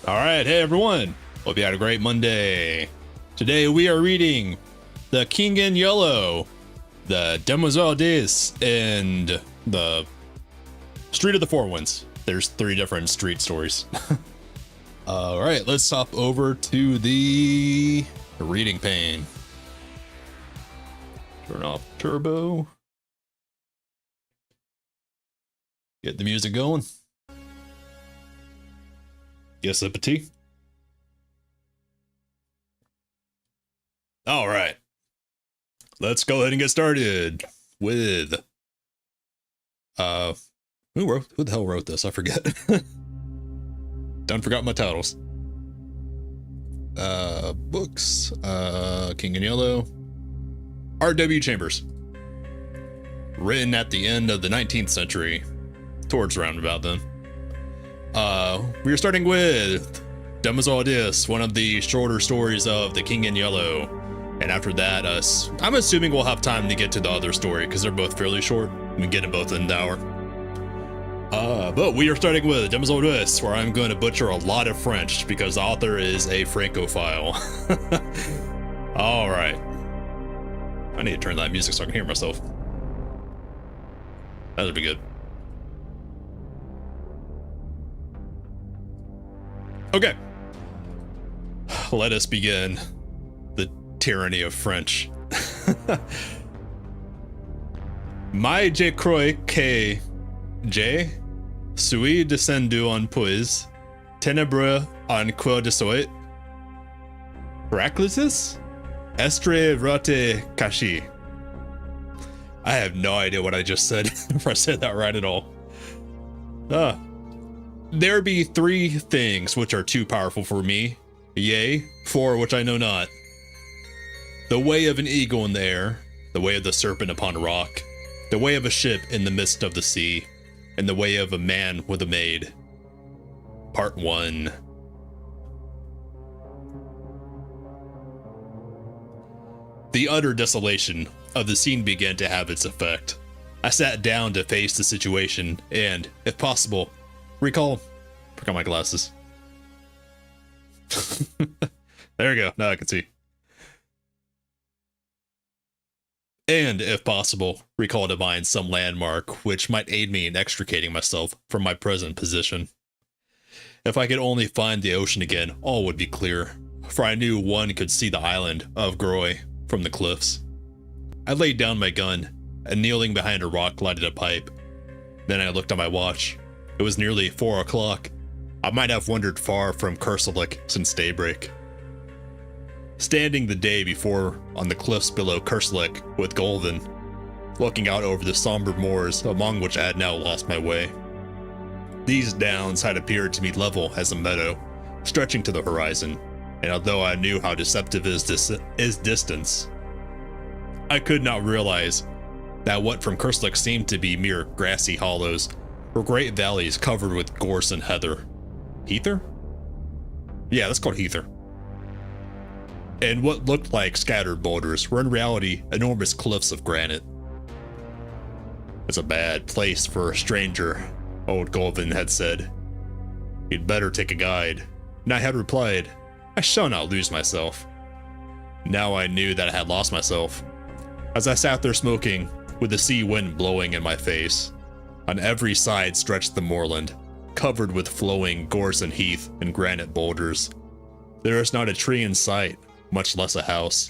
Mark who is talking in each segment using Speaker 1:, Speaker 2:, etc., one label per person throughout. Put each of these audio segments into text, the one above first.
Speaker 1: All right, hey everyone. Hope you had a great Monday. Today we are reading The King in Yellow, the Demoiselle and the Street of the Four Winds. There's 3 different street stories. All right, let's hop over to the reading pane. Turn off turbo. Get the music going. Get a sip of tea. All right. Let's go ahead and get started with who the hell wrote this? I forget. Done forgot my titles. Books. King in Yellow. R.W. Chambers. Written at the end of the 19th century. Towards around about then. We are starting with Demoiselle, one of the shorter stories of The King in Yellow. And after that, I'm assuming we'll have time to get to the other story because they're both fairly short. We can get them both in an hour. But we are starting with Demoiselle, where I'm going to butcher a lot of French because the author is a Francophile. All right. I need to turn that music so I can hear myself. That would be good. Okay. Let us begin the tyranny of French. Mais je crois que je suis descendu en puis ténébreux en queue de soit. Heraclitus? Estre rate caché. I have no idea what I just said, if I said that right at all. There be 3 things which are too powerful for me, yea, 4 which I know not. The way of an eagle in the air, the way of the serpent upon a rock, the way of a ship in the midst of the sea, and the way of a man with a maid. Part 1. The utter desolation of the scene began to have its effect. I sat down to face the situation and, if possible, forgot my glasses. There we go. Now I can see. And, if possible, recall to mind some landmark which might aid me in extricating myself from my present position. If I could only find the ocean again, all would be clear, for I knew one could see the island of Groix from the cliffs. I laid down my gun, and kneeling behind a rock lighted a pipe. Then I looked at my watch. It was nearly 4 o'clock. I might have wandered far from Kerselec since daybreak. Standing the day before on the cliffs below Kerselec with Golden, looking out over the somber moors among which I had now lost my way. These downs had appeared to me level as a meadow, stretching to the horizon, and although I knew how deceptive is distance, I could not realize that what from Kerselec seemed to be mere grassy hollows were great valleys covered with gorse and heather. Heather? Yeah, that's called heather. And what looked like scattered boulders were in reality enormous cliffs of granite. It's a bad place for a stranger, old Golvin had said. You'd better take a guide. And I had replied, I shall not lose myself. Now I knew that I had lost myself. As I sat there smoking, with the sea wind blowing in my face, on every side stretched the moorland, covered with flowing gorse and heath and granite boulders. There is not a tree in sight, much less a house.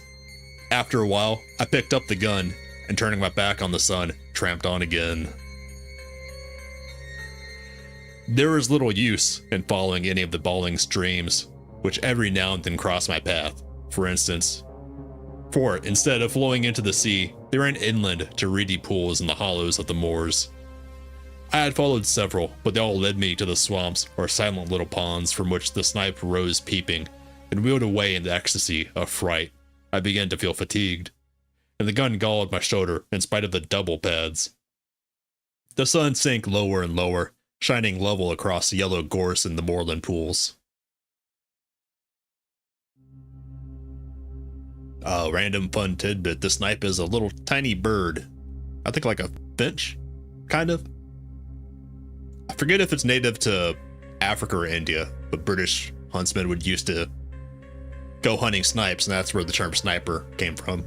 Speaker 1: After a while, I picked up the gun, and turning my back on the sun, tramped on again. There was little use in following any of the bawling streams, which every now and then crossed my path, for instance. For, instead of flowing into the sea, they ran inland to reedy pools in the hollows of the moors. I had followed several, but they all led me to the swamps or silent little ponds from which the snipe rose peeping, and wheeled away in the ecstasy of fright. I began to feel fatigued, and the gun galled my shoulder in spite of the double pads. The sun sank lower and lower, shining level across the yellow gorse in the moorland pools. Random fun tidbit, the snipe is a little tiny bird. I think like a finch, kind of. I forget if it's native to Africa or India, but British huntsmen would used to go hunting snipes, and that's where the term sniper came from.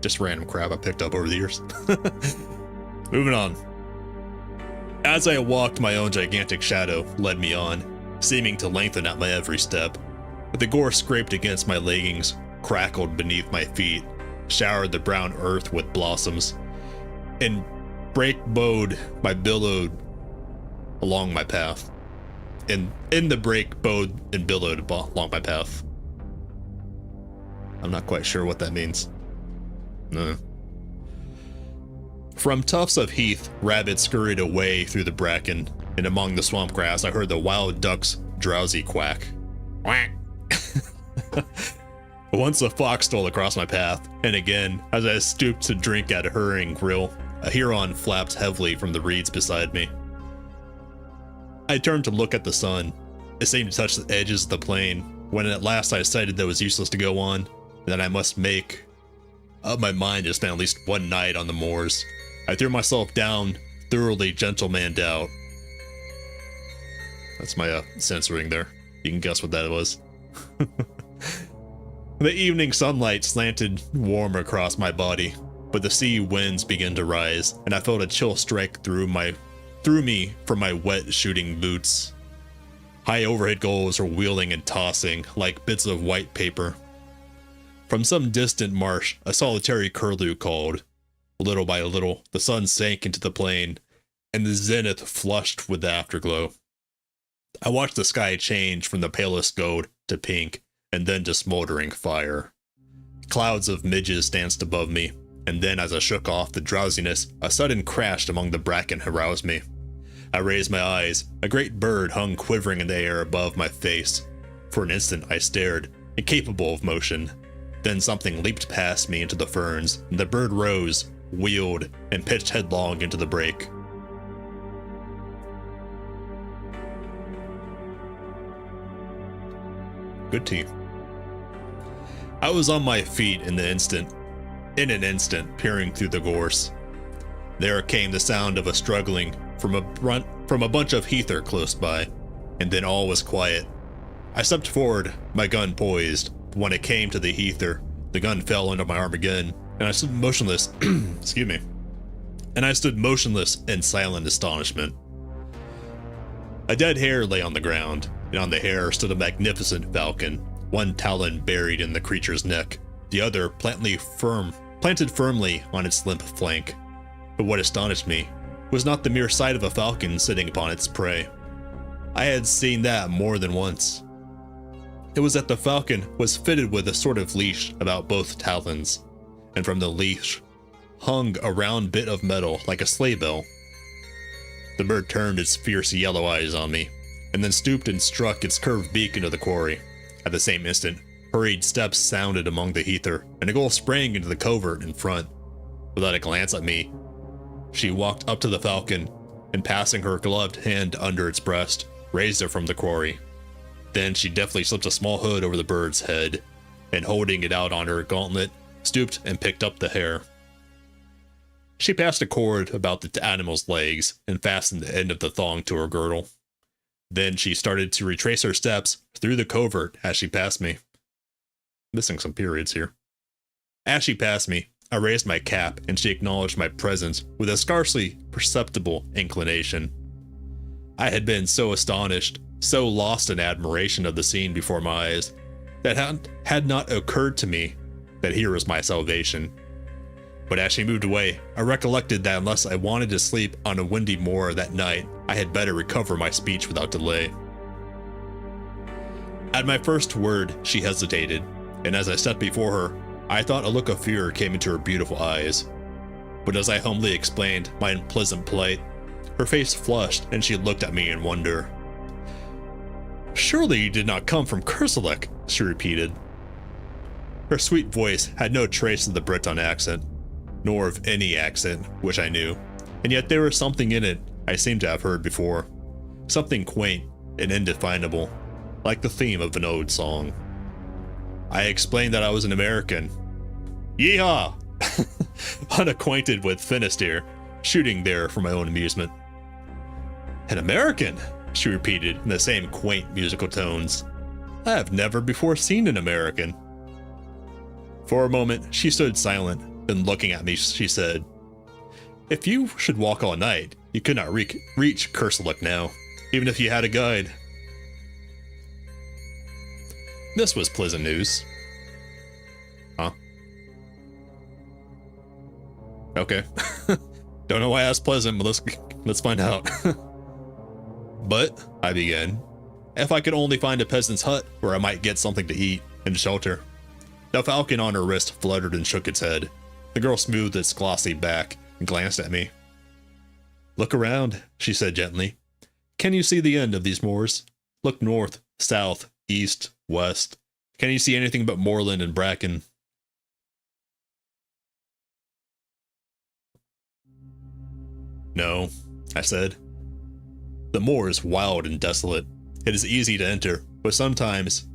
Speaker 1: Just random crap I picked up over the years. Moving on. As I walked, my own gigantic shadow led me on, seeming to lengthen at my every step. But the gore scraped against my leggings, crackled beneath my feet, showered the brown earth with blossoms, and brake-bowed my billowed along my path. In the brake bowed and billowed along my path. I'm not quite sure what that means. No. From tufts of heath, rabbits scurried away through the bracken, and among the swamp grass I heard the wild duck's drowsy quack. Quack. Once a fox stole across my path, and again, as I stooped to drink at a hurrying rill, a heron flapped heavily from the reeds beside me. I turned to look at the sun. It seemed to touch the edges of the plain, when at last I decided that it was useless to go on, and that I must make up my mind to spend at least one night on the moors. I threw myself down, thoroughly gentlemaned out. That's my censoring there. You can guess what that was. The evening sunlight slanted warm across my body, but the sea winds began to rise, and I felt a chill strike through me from my wet shooting boots. High overhead gulls were wheeling and tossing like bits of white paper. From some distant marsh, a solitary curlew called. Little by little, the sun sank into the plain, and the zenith flushed with the afterglow. I watched the sky change from the palest gold to pink, and then to smoldering fire. Clouds of midges danced above me, and then as I shook off the drowsiness, a sudden crash among the bracken aroused me. I raised my eyes. A great bird hung quivering in the air above my face. For an instant I stared, incapable of motion. Then something leaped past me into the ferns, and the bird rose, wheeled, and pitched headlong into the brake. Good tea. I was on my feet in an instant, peering through the gorse. There came the sound of a struggling from a bunch of heather close by, and then all was quiet. I stepped forward, my gun poised. When it came to the heather, the gun fell under my arm again, and I stood motionless. Excuse me. And I stood motionless in silent astonishment. A dead hare lay on the ground, and on the hare stood a magnificent falcon, one talon buried in the creature's neck, the other planted firmly on its limp flank. But what astonished me was not the mere sight of a falcon sitting upon its prey. I had seen that more than once. It was that the falcon was fitted with a sort of leash about both talons, and from the leash hung a round bit of metal like a sleigh bell. The bird turned its fierce yellow eyes on me, and then stooped and struck its curved beak into the quarry. At the same instant, hurried steps sounded among the heather, and a gull sprang into the covert in front. Without a glance at me, she walked up to the falcon, and passing her gloved hand under its breast, raised it from the quarry. Then she deftly slipped a small hood over the bird's head, and holding it out on her gauntlet, stooped and picked up the hare. She passed a cord about the animal's legs and fastened the end of the thong to her girdle. Then she started to retrace her steps through the covert as she passed me. Missing some periods here. As she passed me, I raised my cap and she acknowledged my presence with a scarcely perceptible inclination. I had been so astonished, so lost in admiration of the scene before my eyes, that had not occurred to me that here was my salvation. But as she moved away, I recollected that unless I wanted to sleep on a windy moor that night, I had better recover my speech without delay. At my first word, she hesitated, and as I stepped before her, I thought a look of fear came into her beautiful eyes. But as I humbly explained my unpleasant plight, her face flushed and she looked at me in wonder. "Surely you did not come from Kerselec," she repeated. Her sweet voice had no trace of the Breton accent, nor of any accent which I knew, and yet there was something in it I seemed to have heard before, something quaint and indefinable, like the theme of an ode song. I explained that I was an American. Yeehaw! Unacquainted with Finisterre, shooting there for my own amusement. An American? she repeated in the same quaint musical tones. I have never before seen an American. For a moment, she stood silent, then looking at me, she said, If you should walk all night, you could not reach Kerseluk now, even if you had a guide. This was pleasant news. Huh? Okay. Don't know why that's pleasant, but let's find out. But, I began, if I could only find a peasant's hut where I might get something to eat and shelter. The falcon on her wrist fluttered and shook its head. The girl smoothed its glossy back and glanced at me. Look around, she said gently. Can you see the end of these moors? Look north, south, east, west. Can you see anything but moorland and bracken? No, I said. The moor is wild and desolate. It is easy to enter, but sometimes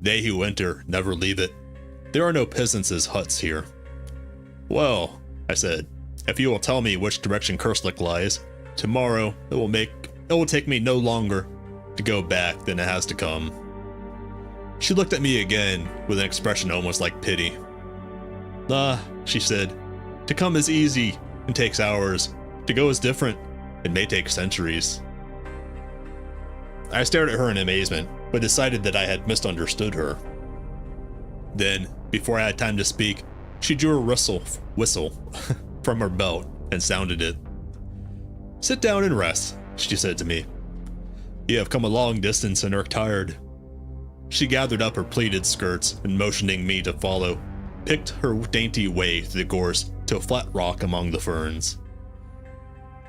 Speaker 1: they who enter never leave it. There are no peasants' huts here. Well, I said, if you will tell me which direction Kerseluk lies, tomorrow it will take me no longer to go back than it has to come. She looked at me again with an expression almost like pity. Ah, she said, to come is easy and takes hours. To go is different. It may take centuries. I stared at her in amazement, but decided that I had misunderstood her. Then, before I had time to speak, she drew a whistle from her belt and sounded it. Sit down and rest, she said to me. You have come a long distance and are tired. She gathered up her pleated skirts and motioning me to follow, picked her dainty way through the gorse to a flat rock among the ferns.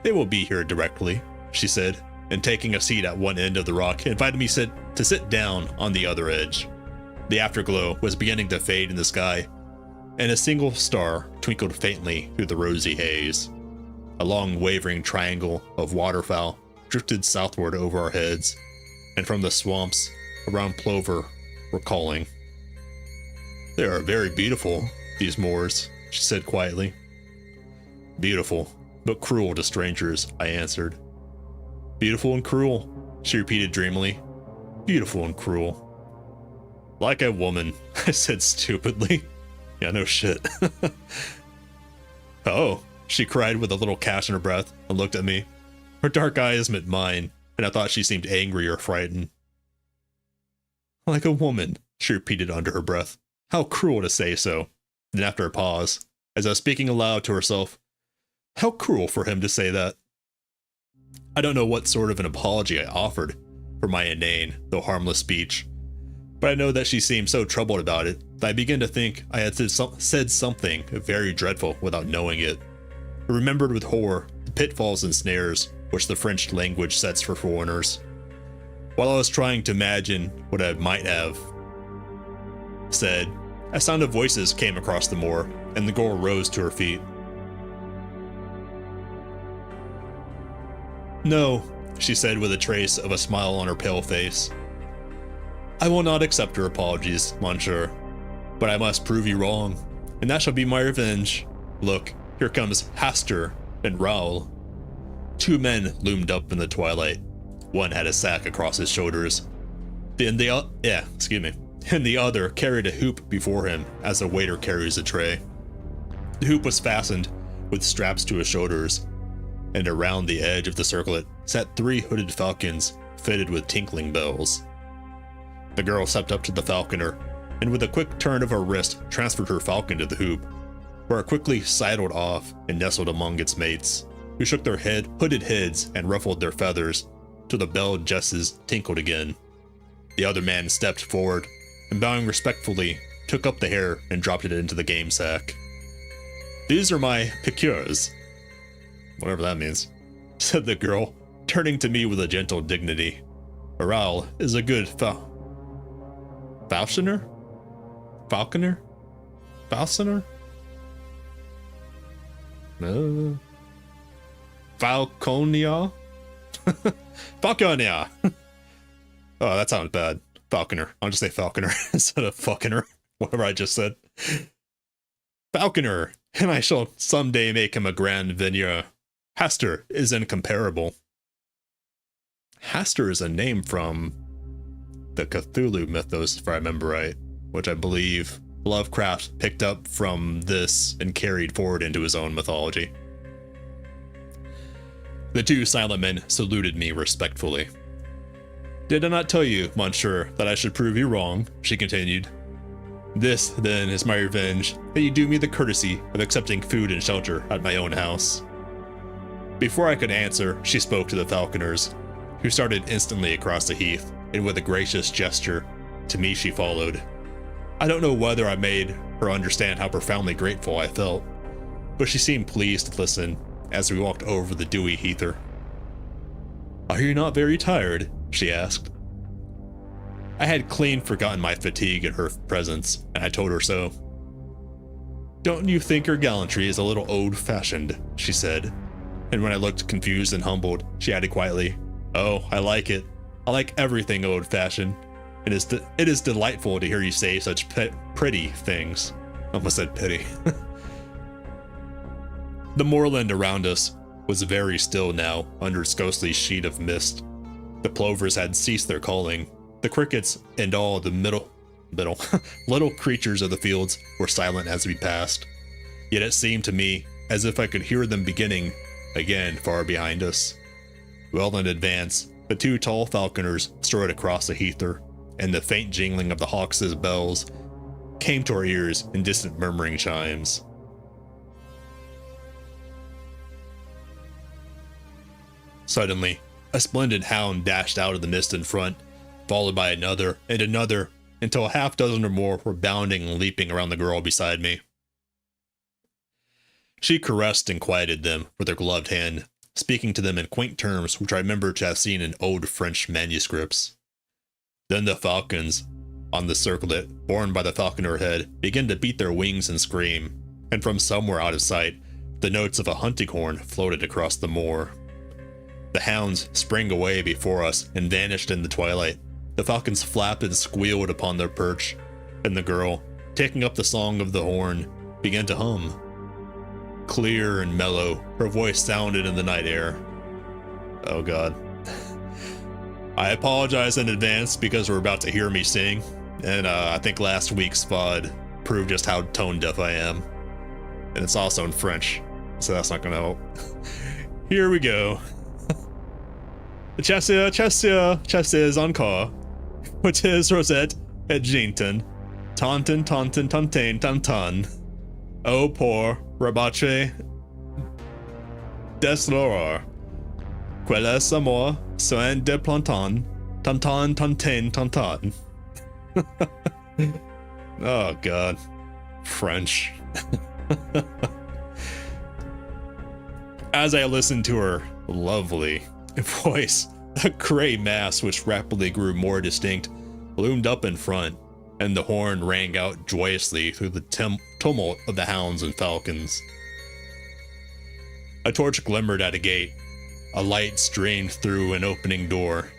Speaker 1: They will be here directly, she said, and taking a seat at one end of the rock, invited me to sit down on the other edge. The afterglow was beginning to fade in the sky, and a single star twinkled faintly through the rosy haze. A long wavering triangle of waterfowl drifted southward over our heads, and from the swamps around Plover were calling. They are very beautiful, these moors, she said quietly. Beautiful, but cruel to strangers, I answered. Beautiful and cruel, she repeated dreamily. Beautiful and cruel. Like a woman, I said stupidly. Yeah, no shit. Oh, she cried with a little catch in her breath and looked at me. Her dark eyes met mine, and I thought she seemed angry or frightened. Like a woman, she repeated under her breath. How cruel to say so. Then after a pause, as I was speaking aloud to herself, how cruel for him to say that. I don't know what sort of an apology I offered for my inane, though harmless speech, but I know that she seemed so troubled about it that I began to think I had said something very dreadful without knowing it. I remembered with horror the pitfalls and snares which the French language sets for foreigners. While I was trying to imagine what I might have said, a sound of voices came across the moor, and the girl rose to her feet. No, she said with a trace of a smile on her pale face. I will not accept your apologies, monsieur, but I must prove you wrong, and that shall be my revenge. Look, here comes Hastur and Raoul. Two men loomed up in the twilight. One had a sack across his shoulders. And the other carried a hoop before him as a waiter carries a tray. The hoop was fastened with straps to his shoulders, and around the edge of the circlet sat 3 hooded falcons fitted with tinkling bells. The girl stepped up to the falconer, and with a quick turn of her wrist transferred her falcon to the hoop, where it quickly sidled off and nestled among its mates, who shook their hooded heads and ruffled their feathers till the belled jesses tinkled again. The other man stepped forward, and bowing respectfully, took up the hair and dropped it into the game sack. These are my piqûres, whatever that means, said the girl, turning to me with a gentle dignity. Raoul is a good Falconer? Falconia? Falconia! Oh, that sounds bad. Falconer. I'll just say Falconer instead of Falconer. Whatever I just said. Falconer, and I shall someday make him a grand vizier. Hastur is incomparable. Hastur is a name from the Cthulhu mythos, if I remember right, which I believe Lovecraft picked up from this and carried forward into his own mythology. The two silent men saluted me respectfully. "Did I not tell you, monsieur, that I should prove you wrong?" she continued. "This, then, is my revenge, that you do me the courtesy of accepting food and shelter at my own house." Before I could answer, she spoke to the falconers, who started instantly across the heath, and with a gracious gesture, to me she followed. I don't know whether I made her understand how profoundly grateful I felt, but she seemed pleased to listen as we walked over the dewy heather. "Are you not very tired?" she asked. I had clean forgotten my fatigue in her presence, and I told her so. "Don't you think your gallantry is a little old-fashioned?" she said, and when I looked confused and humbled, she added quietly, "Oh, I like it. I like everything old-fashioned. It is delightful to hear you say such pretty things." Almost said pity. The moorland around us was very still now under its ghostly sheet of mist. The plovers had ceased their calling. The crickets and all the little creatures of the fields were silent as we passed. Yet it seemed to me as if I could hear them beginning again far behind us. Well in advance, the two tall falconers strode across the heather, and the faint jingling of the hawks' bells came to our ears in distant murmuring chimes. Suddenly, a splendid hound dashed out of the mist in front, followed by another and another, until a half dozen or more were bounding and leaping around the girl beside me. She caressed and quieted them with her gloved hand, speaking to them in quaint terms which I remember to have seen in old French manuscripts. Then the falcons on the circlet, borne by the falconer head, began to beat their wings and scream, and from somewhere out of sight, the notes of a hunting horn floated across the moor. The hounds sprang away before us and vanished in the twilight. The falcons flapped and squealed upon their perch, and the girl, taking up the song of the horn, began to hum. Clear and mellow, her voice sounded in the night air. Oh God. I apologize in advance because we're about to hear me sing, and I think last week's FUD proved just how tone deaf I am. And it's also in French, so that's not gonna help. Here we go. Chasseur encore. Potes Rosette et Jinton. Tantin tantin tantain tantan. Oh poor rabache des l'horreur. Quelles amour soin de planton. Tantan tantain tantan. Oh God. French. As I listened to her lovely voice, a gray mass which rapidly grew more distinct loomed up in front, and the horn rang out joyously through the tumult of the hounds and falcons. A torch glimmered at a gate, a light streamed through an opening door,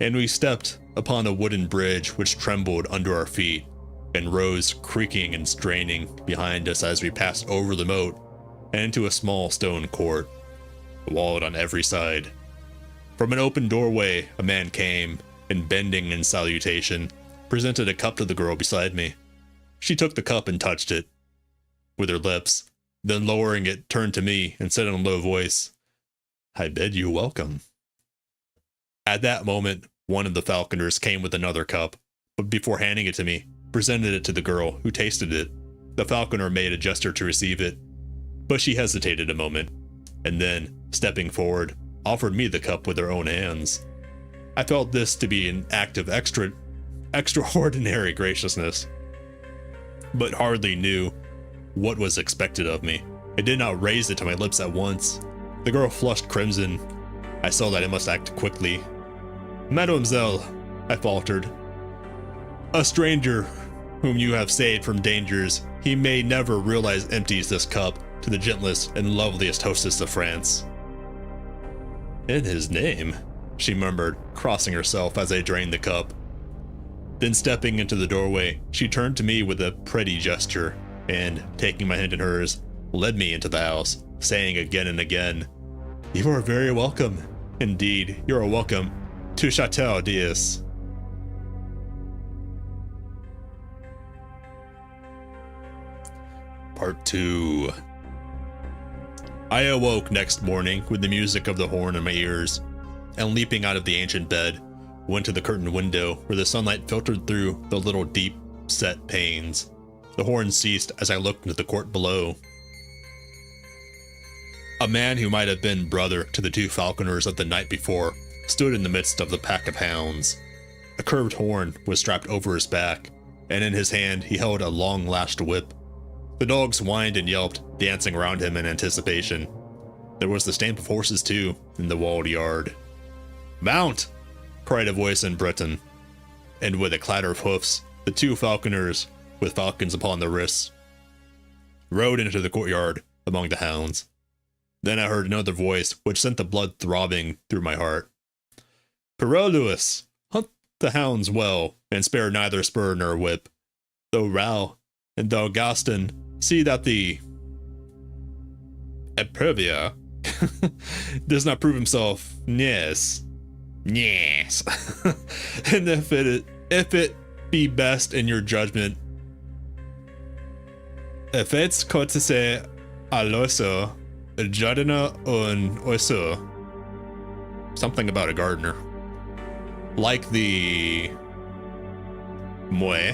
Speaker 1: and we stepped upon a wooden bridge which trembled under our feet and rose creaking and straining behind us as we passed over the moat and into a small stone court, walled on every side. From an open doorway, a man came, and bending in salutation, presented a cup to the girl beside me. She took the cup and touched it with her lips, then lowering it, turned to me and said in a low voice, "I bid you welcome." At that moment, one of the falconers came with another cup, but before handing it to me, presented it to the girl, who tasted it. The falconer made a gesture to receive it, but she hesitated a moment, and then, stepping forward, offered me the cup with her own hands. I felt this to be an act of extraordinary graciousness, but hardly knew what was expected of me. I did not raise it to my lips at once. The girl flushed crimson. I saw that I must act quickly. "Mademoiselle," I faltered, "a stranger whom you have saved from dangers he may never realize empties this cup to the gentlest and loveliest hostess of France." "In his name," she murmured, crossing herself as I drained the cup. Then stepping into the doorway, she turned to me with a pretty gesture, and, taking my hand in hers, led me into the house, saying again and again, "You are very welcome. Indeed, you are welcome to Chateau d'Is. Part 2. I awoke next morning with the music of the horn in my ears, and leaping out of the ancient bed, went to the curtained window where the sunlight filtered through the little deep-set panes. The horn ceased as I looked into the court below. A man who might have been brother to the 2 falconers of the night before stood in the midst of the pack of hounds. A curved horn was strapped over his back, and in his hand he held a long-lashed whip. The dogs whined and yelped, dancing around him in anticipation. There was the stamp of horses, too, in the walled yard. "Mount!" cried a voice in Breton, and with a clatter of hoofs, the 2 falconers, with falcons upon their wrists, rode into the courtyard among the hounds. Then I heard another voice which sent the blood throbbing through my heart. "Perot, Lewis! Hunt the hounds well, and spare neither spur nor whip. Though Rao and thou Gaston, see that the Epervia does not prove himself, yes, and if it be best in your judgment, if it's courtese aloso, jardina un oiso," something about a gardener, "like the moi,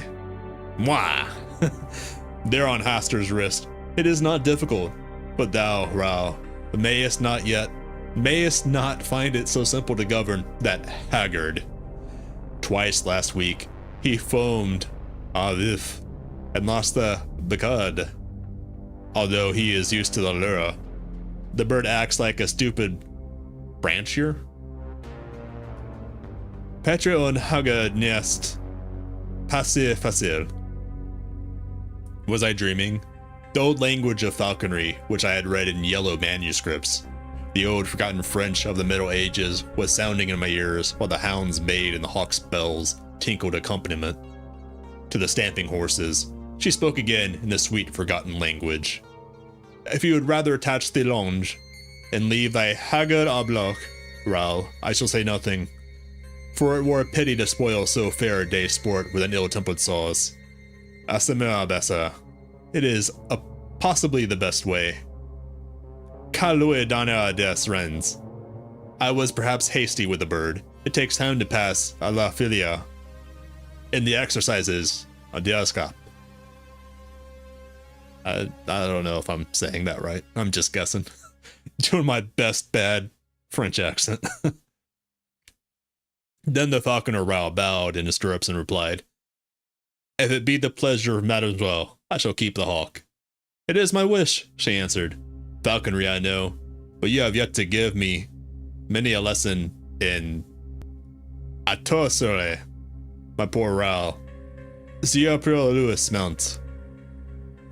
Speaker 1: there on Hastur's wrist, it is not difficult, but thou, Rao, mayest not find it so simple to govern that haggard. Twice last week he foamed avif and lost the bicud. Although he is used to the lure, the bird acts like a stupid branchier. Patreon haga nest passe facile. Was I dreaming? The old language of falconry, which I had read in yellow manuscripts, the old forgotten French of the Middle Ages, was sounding in my ears while the hounds bayed and the hawk's bells tinkled accompaniment. To the stamping horses, she spoke again in the sweet forgotten language. "If you would rather attach the longe and leave thy haggard obloque, Raoul, I shall say nothing, for it were a pity to spoil so fair a day's sport with an ill-tempered sauce. Asemera bessa, it is possibly the best way. Calue dana des rens. I was perhaps hasty with the bird. It takes time to pass a la filia. In the exercises, a diascap." I don't know if I'm saying that right. I'm just guessing. Doing my best bad French accent. Then the falconer Rao bowed in his stirrups and replied, "If it be the pleasure of Mademoiselle, I shall keep the hawk." "It is my wish," she answered. "Falconry I know, but you have yet to give me many a lesson in atorsere, my poor Rao. Sieur Pierre Louis mount."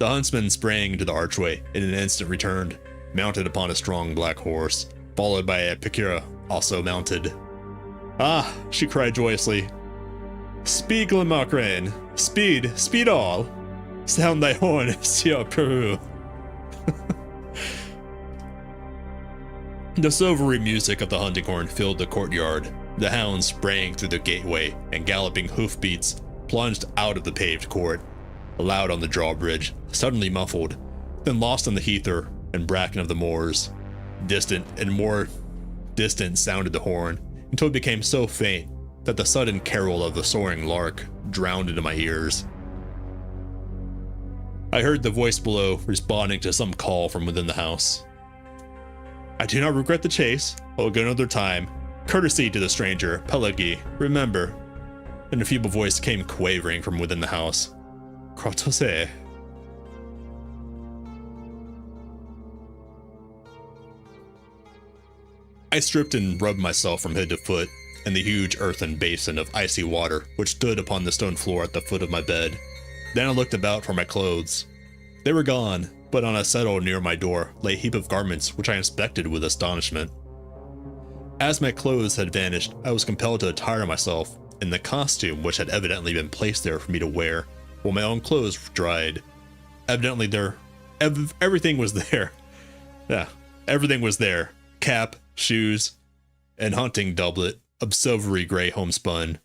Speaker 1: The huntsman sprang to the archway and in an instant returned, mounted upon a strong black horse, followed by a picura also mounted. "Ah," she cried joyously. "Speed, Glenmarcrain! Speed! Speed all! Sound thy horn, Sieur Peru!" The silvery music of the hunting horn filled the courtyard. The hounds sprang through the gateway, and galloping hoofbeats plunged out of the paved court, loud on the drawbridge, suddenly muffled, then lost on the heather and bracken of the moors. Distant and more distant sounded the horn, until it became so faint that the sudden carol of the soaring lark drowned into my ears. I heard the voice below responding to some call from within the house. "I do not regret the chase. I will go another time. Courtesy to the stranger, Pelagi, remember." And a feeble voice came quavering from within the house. "Crotose." I stripped and rubbed myself from head to foot in the huge earthen basin of icy water which stood upon the stone floor at the foot of my bed. Then I looked about for my clothes. They were gone, but on a settle near my door lay a heap of garments which I inspected with astonishment. As my clothes had vanished, I was compelled to attire myself in the costume which had evidently been placed there for me to wear while my own clothes dried. Evidently everything was there. Yeah, everything was there. Cap, shoes, and hunting doublet of silvery gray homespun,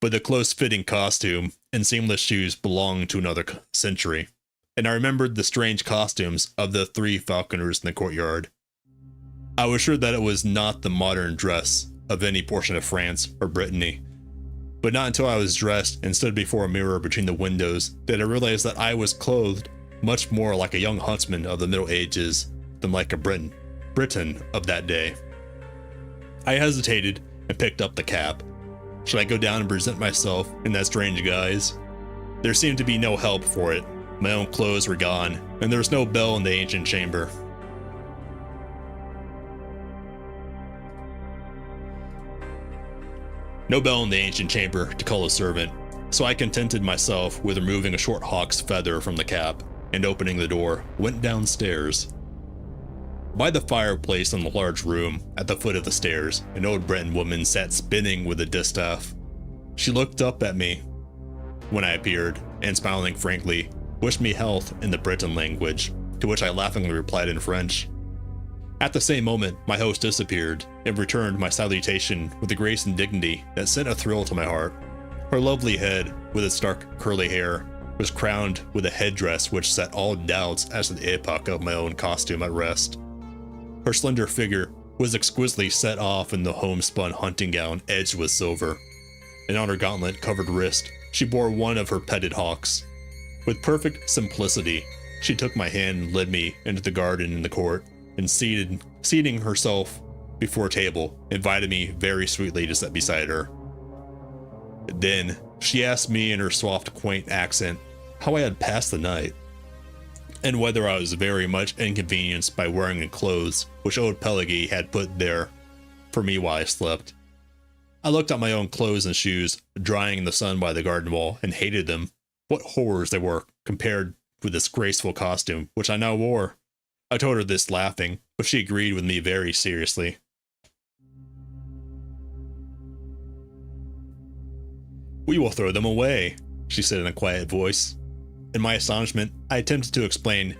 Speaker 1: but the close-fitting costume and seamless shoes belonged to another century, and I remembered the strange costumes of the 3 falconers in the courtyard. I was sure that it was not the modern dress of any portion of France or Brittany, but not until I was dressed and stood before a mirror between the windows did I realize that I was clothed much more like a young huntsman of the Middle Ages than like a Briton of that day. I hesitated and picked up the cap. Should I go down and present myself in that strange guise? There seemed to be no help for it. My own clothes were gone, and there was no bell in the ancient chamber. No bell in the ancient chamber to call a servant, so I contented myself with removing a short hawk's feather from the cap, and opening the door, went downstairs. By the fireplace in the large room, at the foot of the stairs, an old Breton woman sat spinning with a distaff. She looked up at me when I appeared, and smiling frankly, wished me health in the Breton language, to which I laughingly replied in French. At the same moment, my host disappeared, and returned my salutation with a grace and dignity that sent a thrill to my heart. Her lovely head, with its dark curly hair, was crowned with a headdress which set all doubts as to the epoch of my own costume at rest. Her slender figure was exquisitely set off in the homespun hunting gown edged with silver, and on her gauntlet-covered wrist she bore one of her petted hawks. With perfect simplicity, she took my hand and led me into the garden in the court, and seating herself before a table, invited me very sweetly to sit beside her. Then she asked me in her soft, quaint accent how I had passed the night, and whether I was very much inconvenienced by wearing the clothes which old Pelagi had put there for me while I slept. I looked at my own clothes and shoes, drying in the sun by the garden wall, and hated them. What horrors they were compared with this graceful costume which I now wore. I told her this laughing, but she agreed with me very seriously. "We will throw them away," she said in a quiet voice. In my astonishment, I attempted to explain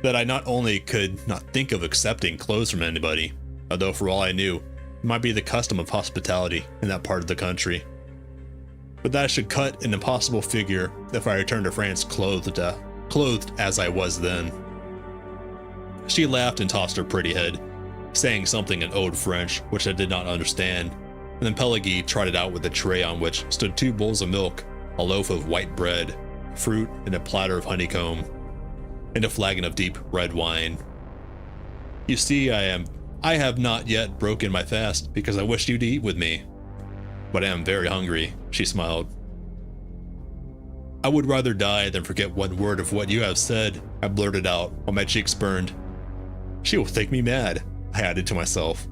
Speaker 1: that I not only could not think of accepting clothes from anybody, although for all I knew, it might be the custom of hospitality in that part of the country, but that I should cut an impossible figure if I returned to France clothed as I was then. She laughed and tossed her pretty head, saying something in old French which I did not understand, and then Pelagi trotted out with a tray on which stood 2 bowls of milk, a loaf of white bread, fruit, and a platter of honeycomb, and a flagon of deep red wine. "You see, I have not yet broken my fast because I wished you to eat with me, but I am very hungry," she smiled. "I would rather die than forget one word of what you have said," I blurted out while my cheeks burned. "She will think me mad," I added to myself,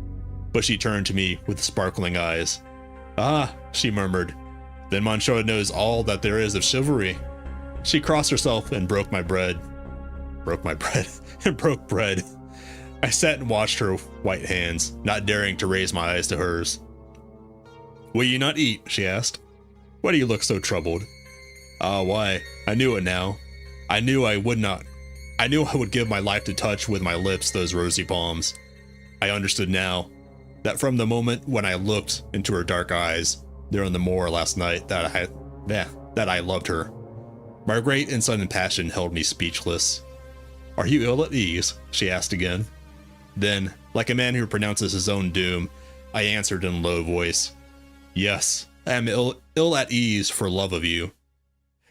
Speaker 1: but she turned to me with sparkling eyes. "Ah," she murmured, "then Monsieur knows all that there is of chivalry." She crossed herself and broke bread. I sat and watched her white hands, not daring to raise my eyes to hers. "Will you not eat?" she asked. "Why do you look so troubled?" "Ah, why? I knew it now. I knew I would not. I knew I would give my life to touch with my lips those rosy palms. I understood now that from the moment when I looked into her dark eyes there on the moor last night that I loved her. My great and sudden passion held me speechless. "Are you ill at ease?" she asked again. Then, like a man who pronounces his own doom, I answered in a low voice, "Yes, I am ill at ease for love of you."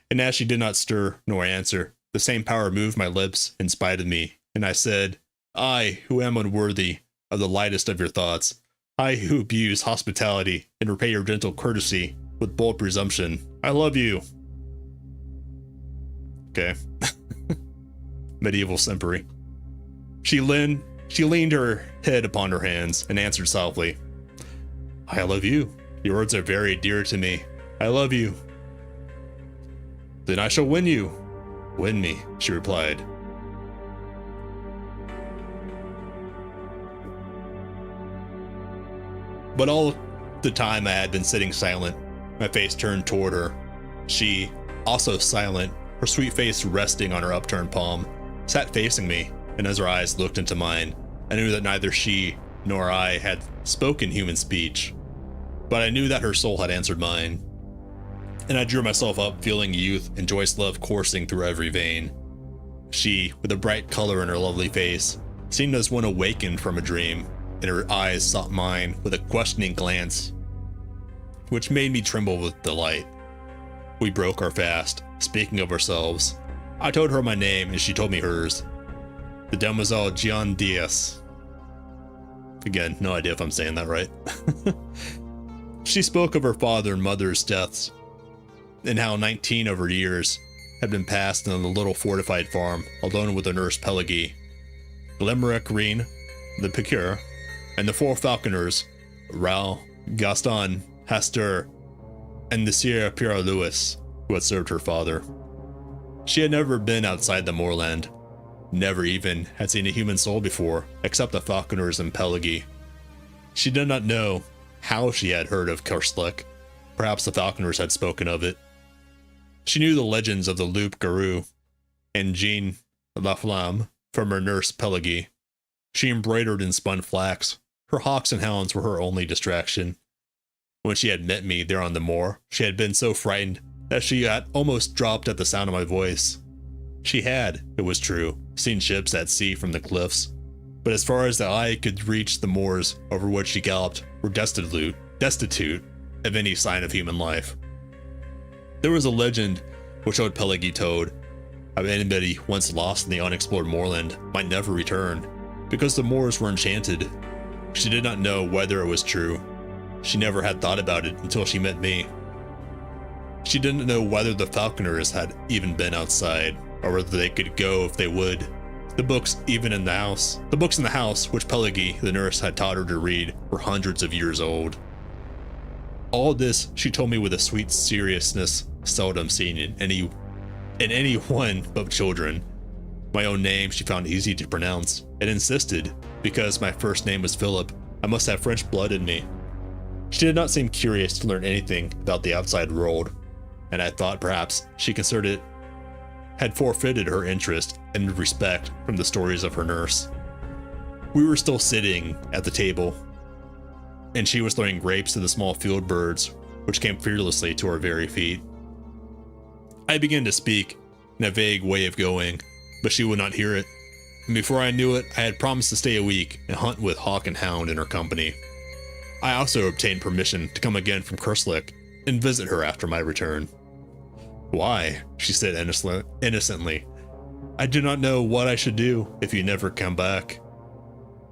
Speaker 1: And as she did not stir nor answer, the same power moved my lips in spite of me, and I said, "I, who am unworthy of the lightest of your thoughts, I who abuse hospitality and repay your gentle courtesy with bold presumption, I love you." Okay. Medieval simpery. She leaned her head upon her hands and answered softly, "I love you. Your words are very dear to me. I love you." "Then I shall win you." "Win me," she replied. But all the time I had been sitting silent, my face turned toward her. She, also silent, her sweet face resting on her upturned palm, sat facing me, and as her eyes looked into mine, I knew that neither she nor I had spoken human speech, but I knew that her soul had answered mine, and I drew myself up feeling youth and joyous love coursing through every vein. She, with a bright color in her lovely face, seemed as one awakened from a dream, and her eyes sought mine with a questioning glance, which made me tremble with delight. We broke our fast, speaking of ourselves. I told her my name, and she told me hers. The Demoiselle Jean Diaz. Again, no idea if I'm saying that right. She spoke of her father and mother's deaths, and how 19 of her years had been passed on the little fortified farm, alone with her nurse Pelagie, Limerick Reen, the Piqueur, and the 4 falconers, Raoul, Gaston, Hastur, and the Sire Pierre Louis, who had served her father. She had never been outside the moorland, never even had seen a human soul before, except the falconers and Pelagie. She did not know how she had heard of Kerslake. Perhaps the falconers had spoken of it. She knew the legends of the Loup Garou and Jean Laflamme from her nurse Pelagie. She embroidered and spun flax. Her hawks and hounds were her only distraction. When she had met me there on the moor, she had been so frightened that she had almost dropped at the sound of my voice. She had, it was true, seen ships at sea from the cliffs, but as far as the eye could reach, the moors over which she galloped were destitute of any sign of human life. There was a legend which old Pelagie told of anybody once lost in the unexplored moorland might never return, because the moors were enchanted. She did not know whether it was true. She never had thought about it until she met me. She didn't know whether the falconers had even been outside, or whether they could go if they would. The books in the house, which Pelagie, the nurse, had taught her to read, were hundreds of years old. All this she told me with a sweet seriousness seldom seen in any one but children. My own name she found easy to pronounce, and insisted, because my first name was Philip, I must have French blood in me. She did not seem curious to learn anything about the outside world, and I thought perhaps she considered it had forfeited her interest and respect from the stories of her nurse. We were still sitting at the table, and she was throwing grapes to the small field birds, which came fearlessly to her very feet. I began to speak in a vague way of going, but she would not hear it, and before I knew it, I had promised to stay a week and hunt with hawk and hound in her company. I also obtained permission to come again from Kerslake and visit her after my return. Why? She said innocently. I do not know what I should do if you never come back.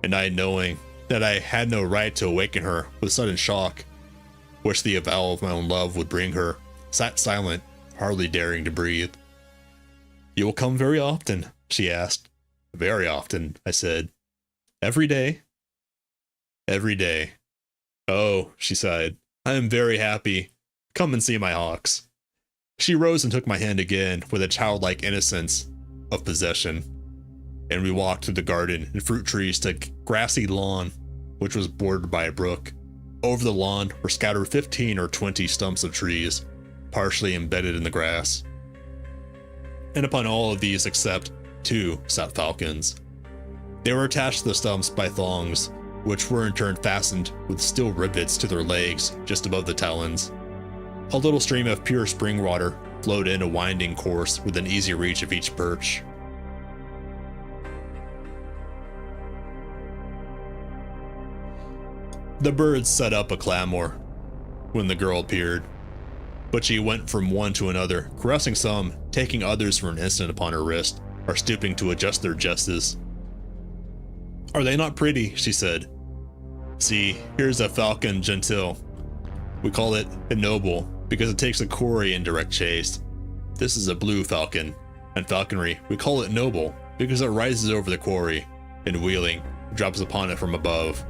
Speaker 1: And I, knowing that I had no right to awaken her with sudden shock, which the avowal of my own love would bring her, sat silent, hardly daring to breathe. You will come very often, she asked. Very often, I said. Every day? Every day. Oh, she sighed. I am very happy. Come and see my hawks. She rose and took my hand again with a childlike innocence of possession, and we walked through the garden and fruit trees to a grassy lawn, which was bordered by a brook. Over the lawn were scattered 15 or 20 stumps of trees, partially embedded in the grass. And upon all of these except 2 sat falcons. They were attached to the stumps by thongs, which were in turn fastened with steel rivets to their legs just above the talons. A little stream of pure spring water flowed in a winding course within easy reach of each perch. The birds set up a clamor when the girl appeared, but she went from one to another, caressing some, taking others for an instant upon her wrist, or stooping to adjust their jesses. Are they not pretty? She said. See, here's a falcon gentil. We call it a noble because it takes a quarry in direct chase. This is a blue falcon, and falconry, we call it noble because it rises over the quarry, and wheeling, drops upon it from above.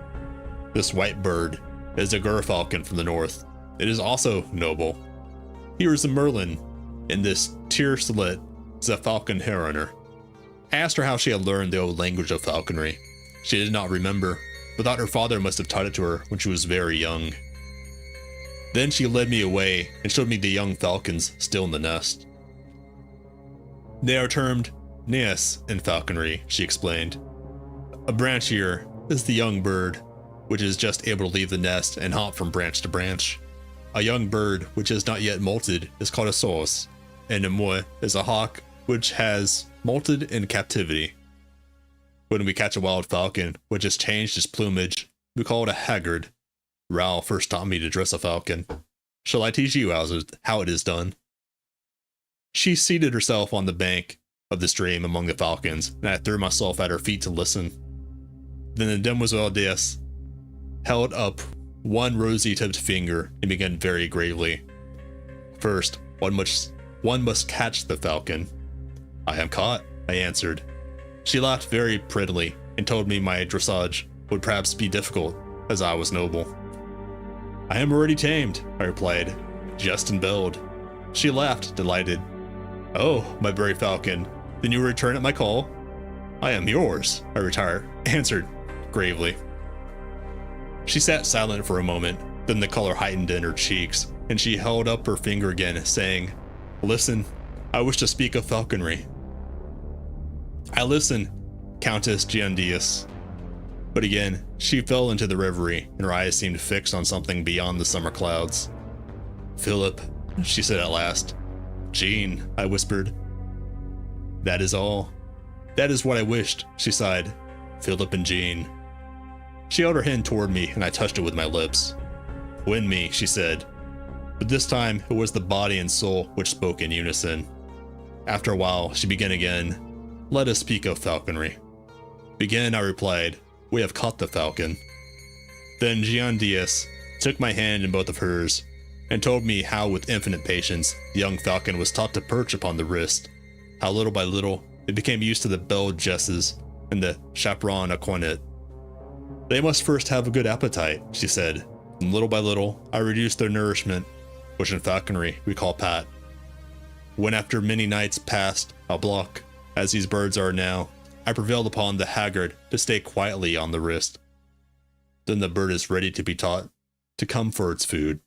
Speaker 1: This white bird is a gerfalcon from the north. It is also noble. Here is a merlin, and this tiercelet is a falcon heroner. I asked her how she had learned the old language of falconry. She did not remember, but thought her father must have taught it to her when she was very young. Then she led me away and showed me the young falcons still in the nest. They are termed neas in falconry, she explained. A branchier is the young bird, which is just able to leave the nest and hop from branch to branch. A young bird, which is not yet molted, is called a source, and a moi is a hawk, which has molted in captivity. When we catch a wild falcon, which has changed its plumage, we call it a haggard. Ral first taught me to dress a falcon. Shall I teach you how it is done? She seated herself on the bank of the stream among the falcons, and I threw myself at her feet to listen. Then the Demoiselle held up one rosy-tipped finger and began very gravely. First, one must catch the falcon. I am caught, I answered. She laughed very prettily and told me my dressage would perhaps be difficult, as I was noble. I am already tamed, I replied, just in build. She laughed, delighted. Oh, my very falcon, then you will return at my call? I am yours, I answered gravely. She sat silent for a moment, then the color heightened in her cheeks, and she held up her finger again, saying, Listen, I wish to speak of falconry. I listened, Countess Giandias. But again, she fell into the reverie, and her eyes seemed fixed on something beyond the summer clouds. Philip, she said at last. Jean, I whispered. That is all. That is what I wished, she sighed. Philip and Jean. She held her hand toward me, and I touched it with my lips. Win me, she said. But this time, it was the body and soul which spoke in unison. After a while, she began again. Let us speak of falconry. Begin, I replied. We have caught the falcon. Then Giandias took my hand in both of hers, and told me how with infinite patience the young falcon was taught to perch upon the wrist, how little by little it became used to the belled jesses and the chaperon à cornet. They must first have a good appetite, she said, and little by little I reduced their nourishment, which in falconry we call pat. When after many nights passed a block, as these birds are now, I prevailed upon the haggard to stay quietly on the wrist. Then the bird is ready to be taught to come for its food.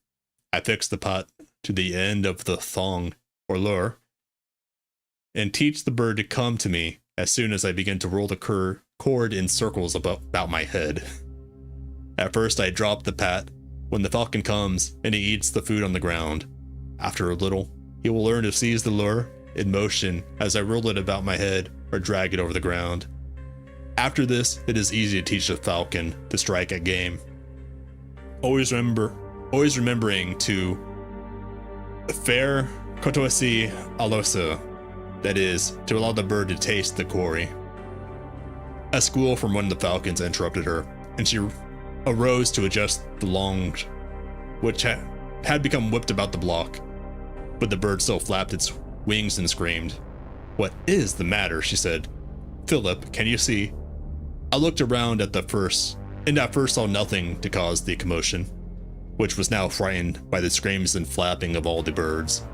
Speaker 1: I fix the pot to the end of the thong, or lure, and teach the bird to come to me as soon as I begin to roll the cord in circles about my head. At first I drop the pat when the falcon comes and he eats the food on the ground. After a little, he will learn to seize the lure in motion as I roll it about my head or drag it over the ground. After this, it is easy to teach the falcon to strike at game. Always remembering to faire courtoisie à l'oiseau, that is, to allow the bird to taste the quarry. A squeal from one of the falcons interrupted her, and she arose to adjust the longe, which had become whipped about the block, but the bird still flapped its wings and screamed. What is the matter? She said. Philip, can you see? I looked around and at first saw nothing to cause the commotion, which was now frightened by the screams and flapping of all the birds.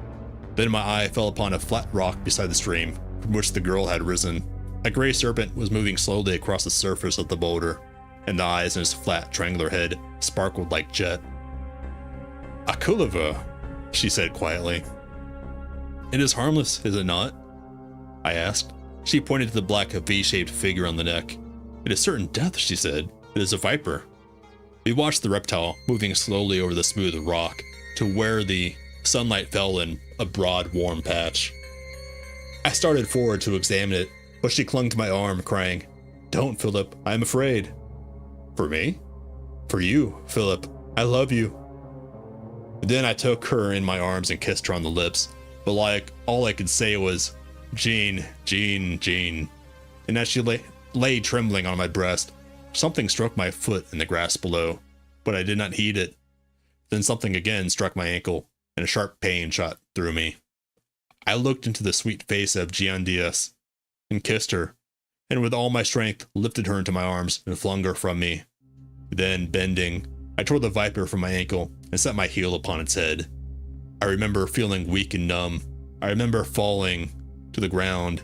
Speaker 1: Then my eye fell upon a flat rock beside the stream, from which the girl had risen. A gray serpent was moving slowly across the surface of the boulder, and the eyes in his flat, triangular head sparkled like jet. A coulever, she said quietly. It is harmless, is it not? I asked. She pointed to the black V-shaped figure on the neck. It is certain death, she said. It is a viper. We watched the reptile moving slowly over the smooth rock to where the sunlight fell in a broad, warm patch. I started forward to examine it, but she clung to my arm, crying, Don't, Philip, I am afraid. For me? For you, Philip. I love you. Then I took her in my arms and kissed her on the lips, but all I could say was, Jean, Jean, Jean. And as she lay trembling on my breast, something struck my foot in the grass below, but I did not heed it. Then something again struck my ankle, and a sharp pain shot through me. I looked into the sweet face of Giandias and kissed her, and with all my strength lifted her into my arms and flung her from me. Then, bending, I tore the viper from my ankle and set my heel upon its head. I remember feeling weak and numb. I remember falling to the ground.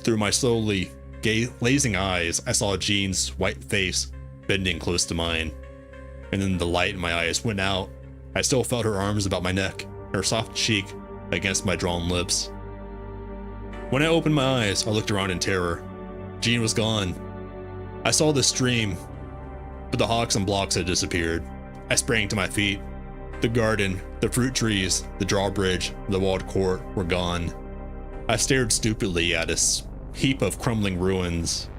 Speaker 1: Through my slowly glazing eyes, I saw Jean's white face bending close to mine. And then the light in my eyes went out. I still felt her arms about my neck, her soft cheek against my drawn lips. When I opened my eyes, I looked around in terror. Jean was gone. I saw the stream but the hawks and blocks had disappeared. I sprang to my feet. The garden, the fruit trees, the drawbridge, the walled court were gone. I stared stupidly at a heap of crumbling ruins.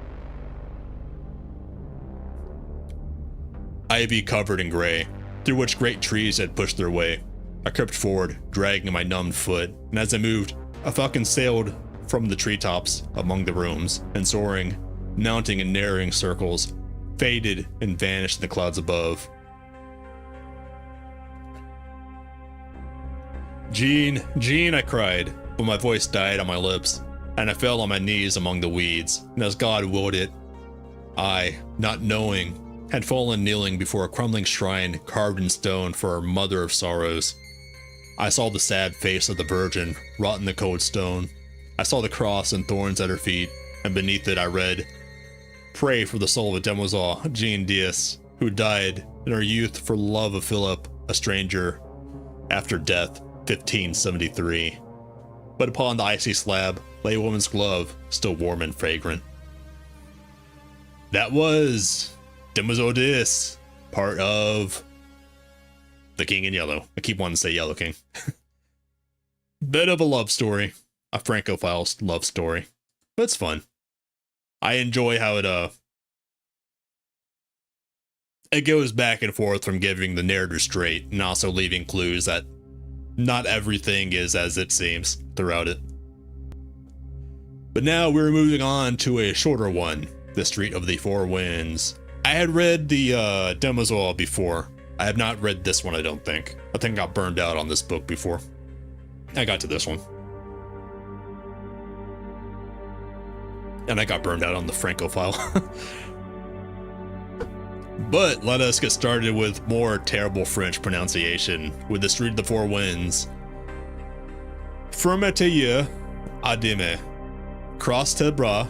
Speaker 1: Ivy covered in gray, through which great trees had pushed their way. I crept forward, dragging my numbed foot, and as I moved, a falcon sailed from the treetops among the rooms, and soaring, mounting in narrowing circles, faded and vanished in the clouds above. "Jean, Jean," I cried, but my voice died on my lips, and I fell on my knees among the weeds, and as God willed it, I, not knowing, had fallen kneeling before a crumbling shrine carved in stone for our Mother of Sorrows. I saw the sad face of the Virgin wrought in the cold stone. I saw the cross and thorns at her feet, and beneath it I read, "Pray for the soul of Demoiselle Jean Diaz, who died in her youth for love of Philip, a stranger, after death, 1573. But upon the icy slab lay a woman's glove, still warm and fragrant." That was Demoiselle Diaz, part of The King in Yellow. I keep wanting to say Yellow King. Bit of a love story. A Francophile love story. But it's fun. I enjoy how it goes back and forth from giving the narrative straight and also leaving clues that not everything is as it seems throughout it. But now we're moving on to a shorter one, The Street of the Four Winds. I had read the Demoiselle before. I have not read this one, I don't think. I think I got burned out on this book before I got to this one. And I got burned out on the Francophile. But let us get started with more terrible French pronunciation with The Street of the Four Winds. Ferme-toi à demain. Crosse tes bras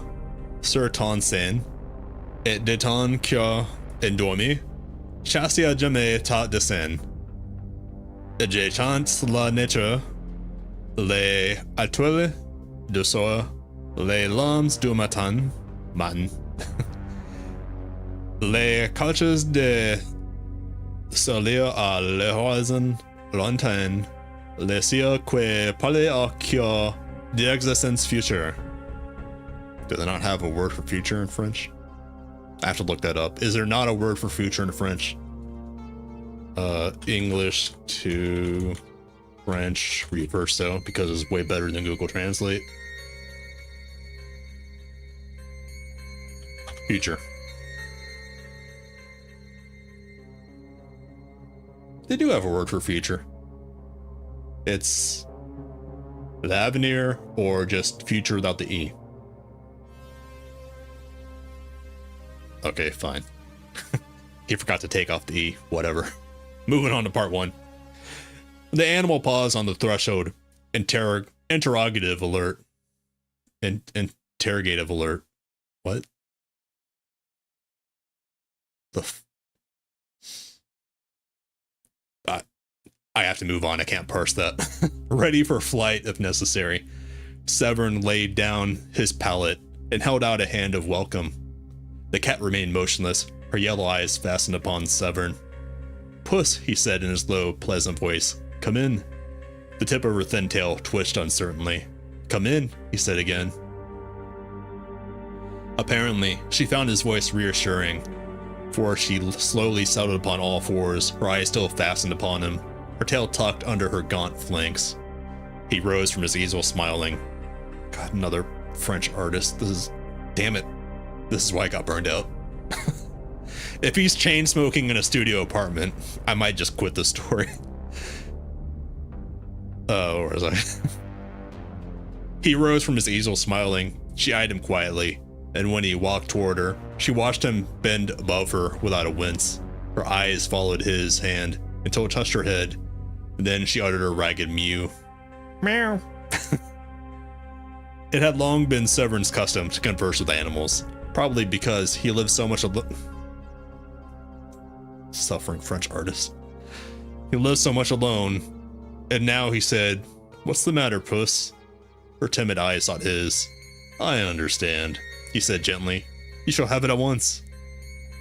Speaker 1: sur ton sein et de ton cœur endormi. Chasse à jamais ta descend. Je chante la nature, les étoiles du soir, les lames du matin, les couches de soleil à l'horizon lointain, les cieux qui parlent au cœur d'existence future. Do they not have a word for future in French? I have to look that up. Is there not a word for future in French? English to French reverso, because it's way better than Google Translate. Future. They do have a word for future. It's l'avenir or just future without the E. Okay, fine. He forgot to take off the E. Whatever. Moving on to part one. The animal paused on the threshold. Interrogative alert. Interrogative alert. What? I have to move on. I can't parse that. Ready for flight if necessary. Severn laid down his pallet and held out a hand of welcome. The cat remained motionless, her yellow eyes fastened upon Severn. "Puss," he said in his low, pleasant voice. "Come in." The tip of her thin tail twitched uncertainly. "Come in," he said again. Apparently, she found his voice reassuring, for she slowly settled upon all fours, her eyes still fastened upon him, her tail tucked under her gaunt flanks. He rose from his easel, smiling. God, another French artist. Damn it. This is why I got burned out. If he's chain smoking in a studio apartment, I might just quit the story. Where was I? He rose from his easel, smiling. She eyed him quietly, and when he walked toward her, she watched him bend above her without a wince. Her eyes followed his hand until it touched her head, and then she uttered a ragged mew. Meow. It had long been Severn's custom to converse with animals, probably because he lived so much alone. Suffering French artist. He lived so much alone, and now he said, "What's the matter, puss?" Her timid eyes sought his. "I understand," he said gently. "You shall have it at once."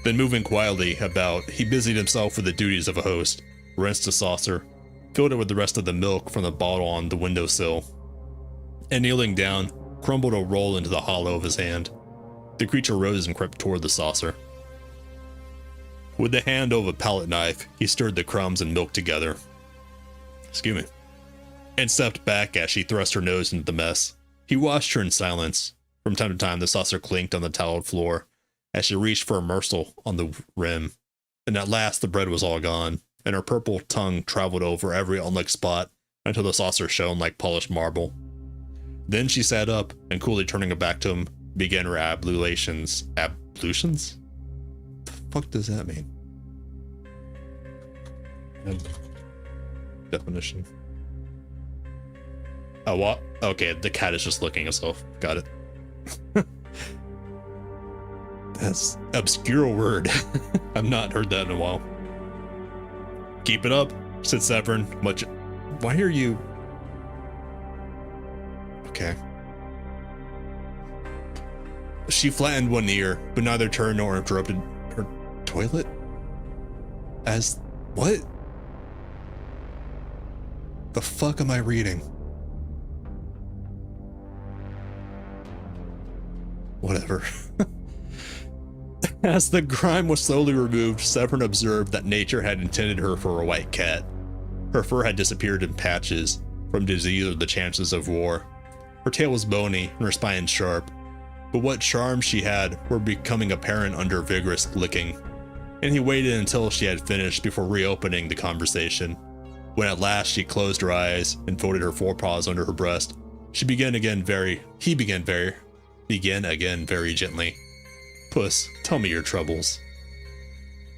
Speaker 1: Then moving quietly about, he busied himself with the duties of a host, rinsed the saucer, filled it with the rest of the milk from the bottle on the windowsill, and kneeling down, crumbled a roll into the hollow of his hand. The creature rose and crept toward the saucer. With the handle of a palette knife, he stirred the crumbs and milk together. Excuse me. And stepped back as she thrust her nose into the mess. He watched her in silence. From time to time, the saucer clinked on the tiled floor as she reached for a morsel on the rim. And at last, the bread was all gone, and her purple tongue traveled over every unlicked spot until the saucer shone like polished marble. Then she sat up and, coolly turning her back to him, began her ablutions. Ablutions? The fuck does that mean? Definition. Oh, what? Okay, the cat is just licking itself. Got it. That's obscure word. I've not heard that in a while. Keep it up, said Severin. Why are you... Okay. She flattened one ear, but neither turned nor interrupted her toilet? As... what? The fuck am I reading? Whatever. As the grime was slowly removed, Severin observed that nature had intended her for a white cat. Her fur had disappeared in patches, from disease or the chances of war. Her tail was bony and her spine sharp, but what charms she had were becoming apparent under vigorous licking, and he waited until she had finished before reopening the conversation. When at last she closed her eyes and folded her forepaws under her breast, he began again very gently. Puss, tell me your troubles.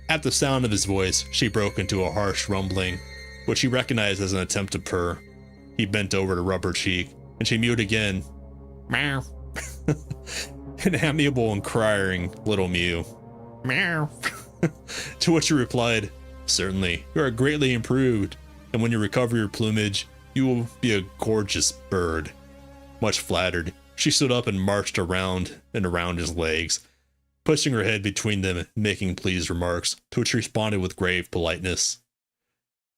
Speaker 1: At the sound of his voice, she broke into a harsh rumbling, which he recognized as an attempt to purr. He bent over to rub her cheek, and she mewed again. Meow. An amiable and crying little mew. Meow. To which he replied, certainly, you are greatly improved, and when you recover your plumage, you will be a gorgeous bird. Much flattered, she stood up and marched around and around his legs, pushing her head between them and making pleased remarks, to which he responded with grave politeness.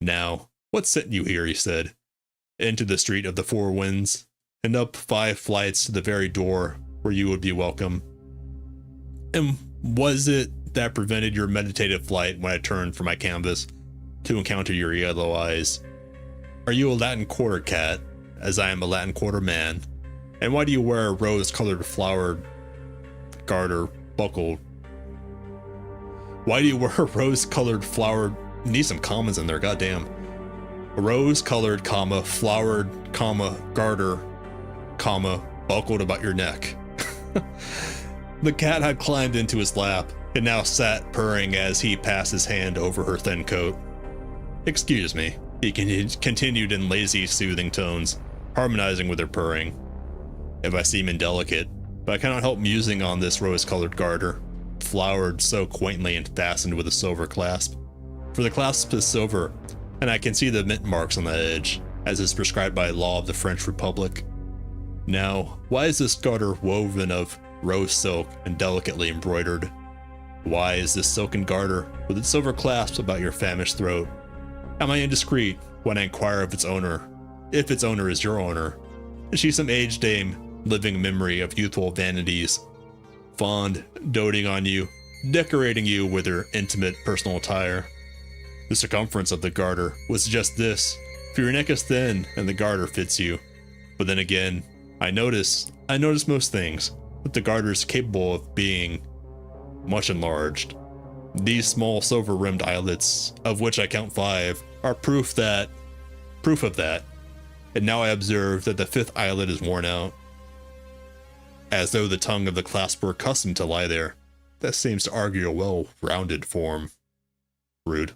Speaker 1: Now, what sent you here, he said. Into the street of the Four Winds, and up 5 flights to the very door where you would be welcome. And was it that prevented your meditative flight when I turned from my canvas to encounter your yellow eyes? Are you a Latin Quarter cat, as I am a Latin Quarter man? And why do you wear a rose-colored flowered garter buckled? Why do you wear a rose-colored flowered... Need some commas in there, goddamn. A rose-colored, flowered, garter, buckled about your neck. The cat had climbed into his lap, and now sat purring as he passed his hand over her thin coat. Excuse me, he continued in lazy, soothing tones, harmonizing with her purring. If I seem indelicate, but I cannot help musing on this rose-colored garter, flowered so quaintly and fastened with a silver clasp. For the clasp is silver, and I can see the mint marks on the edge, as is prescribed by law of the French Republic. Now, why is this garter woven of rose silk and delicately embroidered? Why is this silken garter with its silver clasp about your famished throat? Am I indiscreet when I inquire of its owner, if its owner is your owner? Is she some aged dame, living memory of youthful vanities, fond, doting on you, decorating you with her intimate personal attire? The circumference of the garter was just this, for your neck is thin and the garter fits you. But then again, I notice most things, that the garter is capable of being much enlarged. These small silver-rimmed eyelets, of which I count 5, are proof of that. And now I observe that the 5th eyelid is worn out, as though the tongue of the clasp were accustomed to lie there. That seems to argue a well-rounded form. Rude.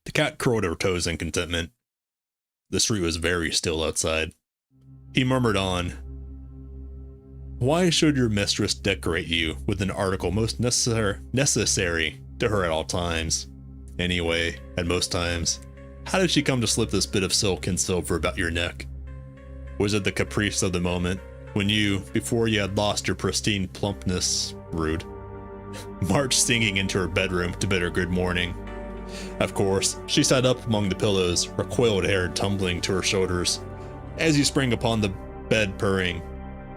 Speaker 1: The cat curled her toes in contentment. The street was very still outside. He murmured on. Why should your mistress decorate you with an article most necessary to her at all times? Anyway, at most times, how did she come to slip this bit of silk and silver about your neck? Was it the caprice of the moment, when you, before you had lost your pristine plumpness, rude, marched singing into her bedroom to bid her good morning. Of course, she sat up among the pillows, her coiled hair tumbling to her shoulders, as you sprang upon the bed purring,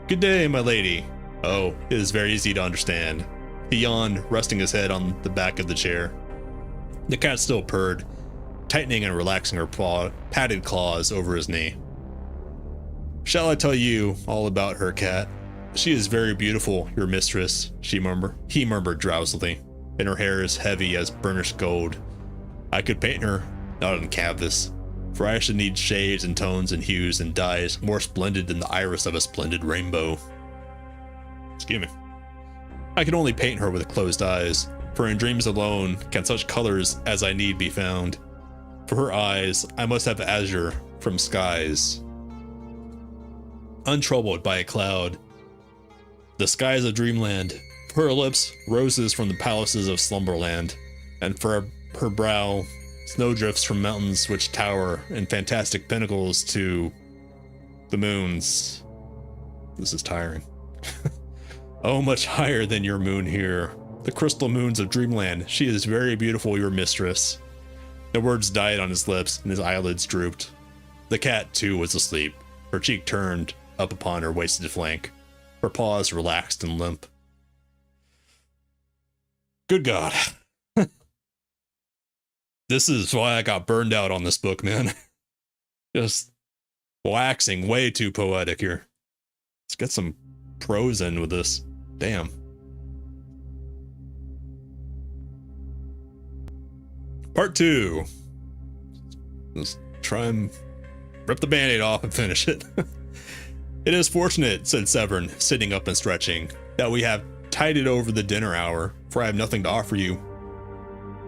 Speaker 1: "Good day, my lady." Oh, it is very easy to understand. He yawned, resting his head on the back of the chair. The cat still purred, tightening and relaxing her padded claws over his knee. "Shall I tell you all about her, cat? She is very beautiful, your mistress," he murmured drowsily, and her hair is heavy as burnished gold. "I could paint her, not on canvas, for I should need shades and tones and hues and dyes more splendid than the iris of a splendid rainbow." Excuse me. "I can only paint her with closed eyes, for in dreams alone can such colors as I need be found. For her eyes, I must have azure from skies, untroubled by a cloud, the skies of dreamland. For her lips, roses from the palaces of slumberland, and for her brow, snowdrifts from mountains which tower in fantastic pinnacles to the moons." This is tiring. "Oh, much higher than your moon here, the crystal moons of dreamland. She is very beautiful, your mistress." The words died on his lips, and his eyelids drooped. The cat, too, was asleep, her cheek turned up upon her wasted flank, her paws relaxed and limp. Good God. This is why I got burned out on this book, man. Just waxing way too poetic here. Let's get some prose in with this. Damn. Part 2. Let's try and rip the band-aid off and finish it. "It is fortunate," said Severn, sitting up and stretching, "that we have tided over the dinner hour, for I have nothing to offer you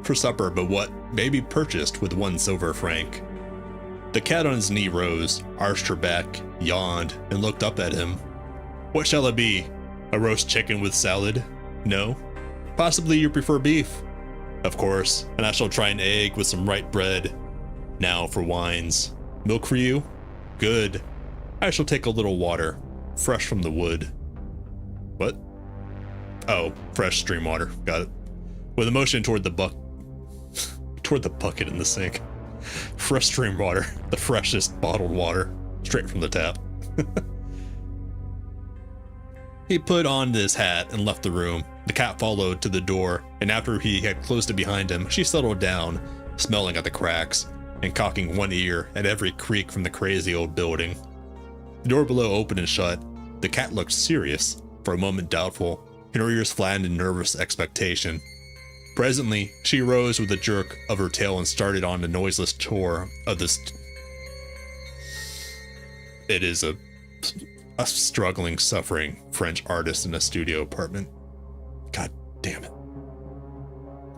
Speaker 1: for supper but what may be purchased with 1 silver franc." The cat on his knee rose, arched her back, yawned, and looked up at him. "What shall it be? A roast chicken with salad? No? Possibly you prefer beef? Of course, and I shall try an egg with some white bread. Now for wines. Milk for you? Good. I shall take a little water, fresh from the wood." What? Oh, fresh stream water. Got it. With a motion toward the bucket in the sink. Fresh stream water, the freshest bottled water, straight from the tap. He put on his hat and left the room. The cat followed to the door, and after he had closed it behind him, she settled down, smelling at the cracks, and cocking one ear at every creak from the crazy old building. The door below opened and shut. The cat looked serious, for a moment doubtful, and her ears flattened in nervous expectation. Presently, she rose with a jerk of her tail and started on the noiseless tour of this. It is a struggling, suffering French artist in a studio apartment. God damn it.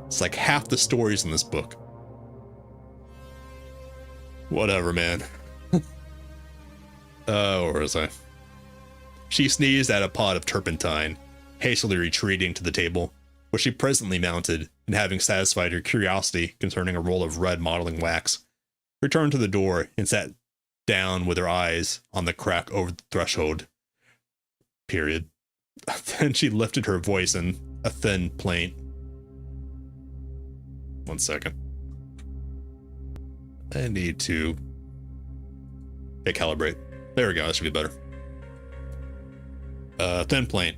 Speaker 1: It's like half the stories in this book. Whatever, man. Where was I? She sneezed at a pot of turpentine, hastily retreating to the table, which she presently mounted, and having satisfied her curiosity concerning a roll of red modeling wax, returned to the door and sat down with her eyes on the crack over the threshold. Period. Then she lifted her voice in a thin plaint. 1 second. I need to calibrate. There we go, that should be better. Thin plaint.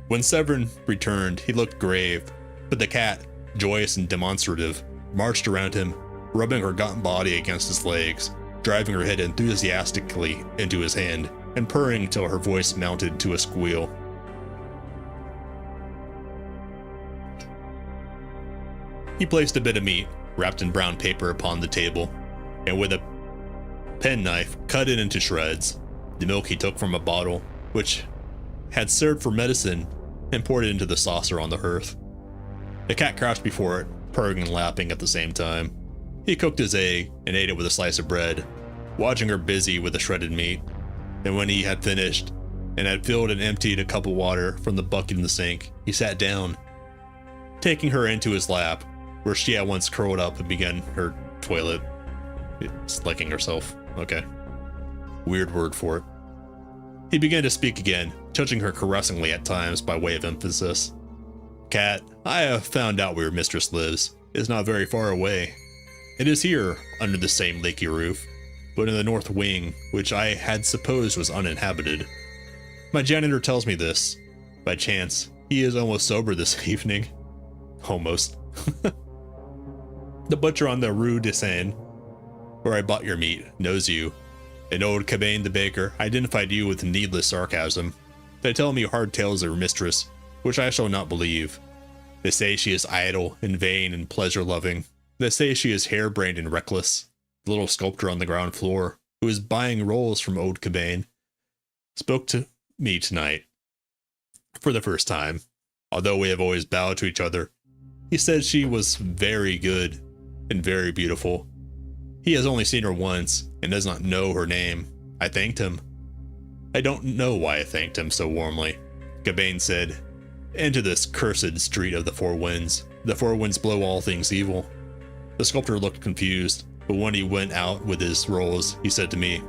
Speaker 1: When Severn returned, he looked grave, but the cat, joyous and demonstrative, marched around him, rubbing her gaunt body against his legs, driving her head enthusiastically into his hand, and purring till her voice mounted to a squeal. He placed a bit of meat, wrapped in brown paper, upon the table, and with a penknife cut it into shreds. The milk he took from a bottle, which had served for medicine, and poured it into the saucer on the hearth. The cat crouched before it, purring and lapping at the same time. He cooked his egg and ate it with a slice of bread, watching her busy with the shredded meat. And when he had finished and had filled and emptied a cup of water from the bucket in the sink, he sat down, taking her into his lap, where she at once curled up and began her toilet. It's licking herself. Okay. Weird word for it. He began to speak again, touching her caressingly at times by way of emphasis. Cat, I have found out where your mistress lives. It is not very far away. It is here, under the same lakey roof, but in the north wing, which I had supposed was uninhabited. My janitor tells me this. By chance, he is almost sober this evening. Almost. The butcher on the Rue de Seine, where I bought your meat, knows you. And old Cabane the baker identified you with needless sarcasm. They tell me hard tales of your mistress, which I shall not believe. They say she is idle and vain and pleasure-loving. They say she is harebrained and reckless. The little sculptor on the ground floor, who is buying rolls from old Cabane, spoke to me tonight. For the first time, although we have always bowed to each other, he said she was very good and very beautiful. He has only seen her once and does not know her name. I thanked him. I don't know why I thanked him so warmly. Cabane said, Into this cursed street of the Four Winds. The Four Winds blow all things evil. The sculptor looked confused, but when he went out with his rolls, he said to me,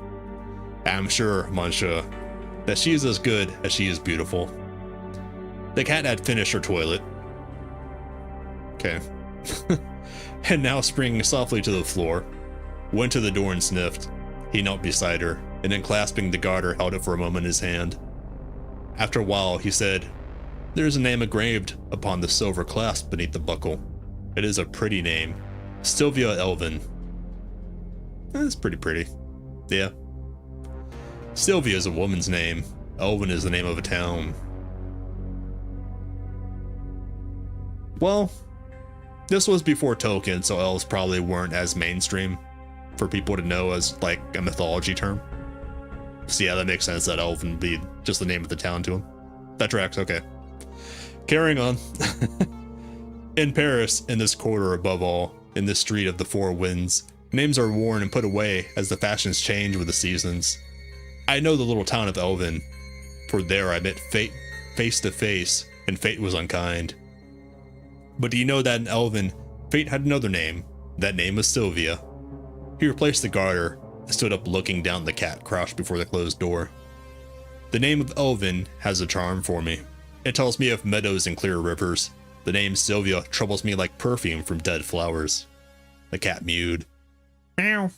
Speaker 1: I am sure, monsieur, that she is as good as she is beautiful. The cat had finished her toilet. Okay. And now springing softly to the floor, went to the door and sniffed. He knelt beside her, and then clasping the garter, held it for a moment in his hand. After a while, he said, There is a name engraved upon the silver clasp beneath the buckle. It is a pretty name. Sylvia Elvin. That's pretty. Yeah. Sylvia is a woman's name. Elvin is the name of a town. Well, this was before Tolkien, so elves probably weren't as mainstream for people to know as like a mythology term. So yeah, that makes sense that Elven would be just the name of the town to him. That tracks, okay. Carrying on. In Paris, in this quarter above all, in this street of the Four Winds, names are worn and put away as the fashions change with the seasons. I know the little town of Elven, for there I met fate face to face, and fate was unkind. But do you know that in Elven, fate had another name? That name was Sylvia. He replaced the garter and stood up looking down at the cat crouched before the closed door. The name of Elven has a charm for me. It tells me of meadows and clear rivers. The name Sylvia troubles me like perfume from dead flowers. The cat mewed. Meow.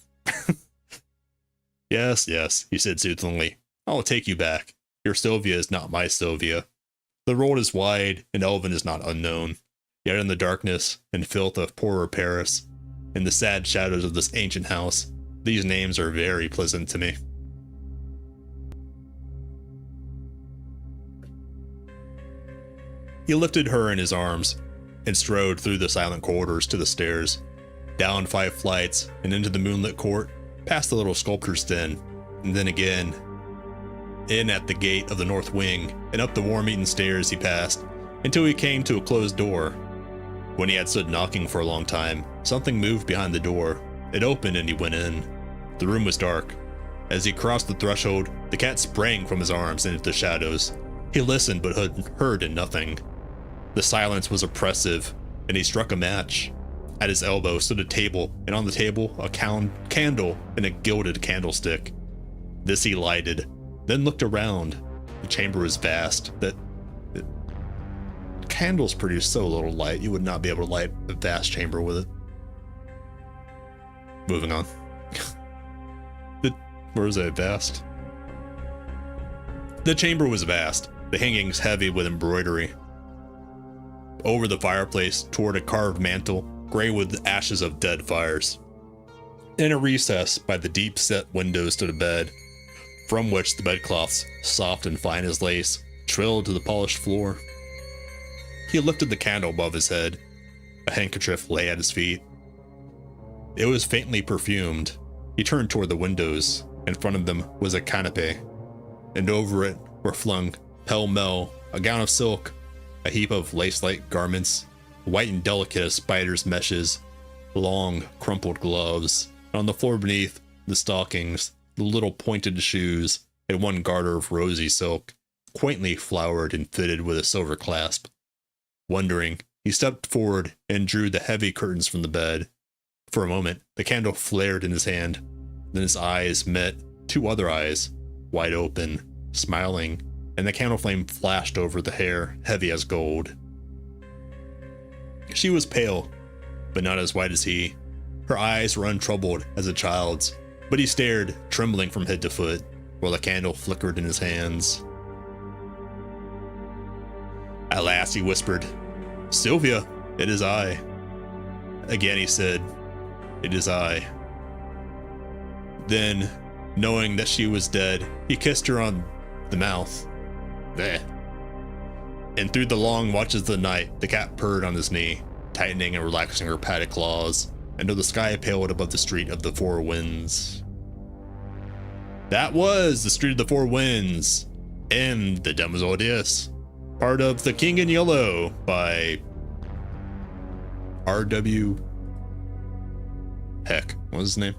Speaker 1: Yes, he said soothingly. I'll take you back. Your Sylvia is not my Sylvia. The road is wide, and Elven is not unknown. Yet in the darkness and filth of poorer Paris, in the sad shadows of this ancient house, these names are very pleasant to me. He lifted her in his arms and strode through the silent corridors to the stairs, down 5 flights and into the moonlit court, past the little sculptor's den, and then again, in at the gate of the north wing, and up the worm-eaten stairs he passed, until he came to a closed door. When he had stood knocking for a long time, something moved behind the door. It opened and he went in. The room was dark. As he crossed the threshold, the cat sprang from his arms into the shadows. He listened but heard nothing. The silence was oppressive, and he struck a match. At his elbow stood a table, and on the table a candle and a gilded candlestick. This he lighted, then looked around. The chamber was vast. Candles produce so little light, you would not be able to light a vast chamber with it. Moving on. Where is it? Vast? The chamber was vast, the hangings heavy with embroidery. Over the fireplace, toward a carved mantel, gray with the ashes of dead fires. In a recess by the deep-set windows stood a bed, from which the bedcloths, soft and fine as lace, trailed to the polished floor. He lifted the candle above his head. A handkerchief lay at his feet. It was faintly perfumed. He turned toward the windows. In front of them was a canapé, and over it were flung, pell-mell, a gown of silk, a heap of lace-like garments, white and delicate as spider's meshes, long, crumpled gloves, and on the floor beneath, the stockings, the little pointed shoes, and one garter of rosy silk, quaintly flowered and fitted with a silver clasp. Wondering, he stepped forward and drew the heavy curtains from the bed. For a moment, the candle flared in his hand. Then his eyes met 2 other eyes, wide open, smiling, and the candle flame flashed over the hair, heavy as gold. She was pale, but not as white as he. Her eyes were untroubled as a child's, but he stared, trembling from head to foot, while the candle flickered in his hands. At last he whispered, "Sylvia, it is I." Again he said, "It is I." Then, knowing that she was dead, he kissed her on the mouth. Bleh. And through the long watches of the night, the cat purred on his knee, tightening and relaxing her padded claws, until the sky paled above the Street of the Four Winds. That was the Street of the Four Winds, and the Demoiselle, part of The King in Yellow by R.W. Heck, what was his name?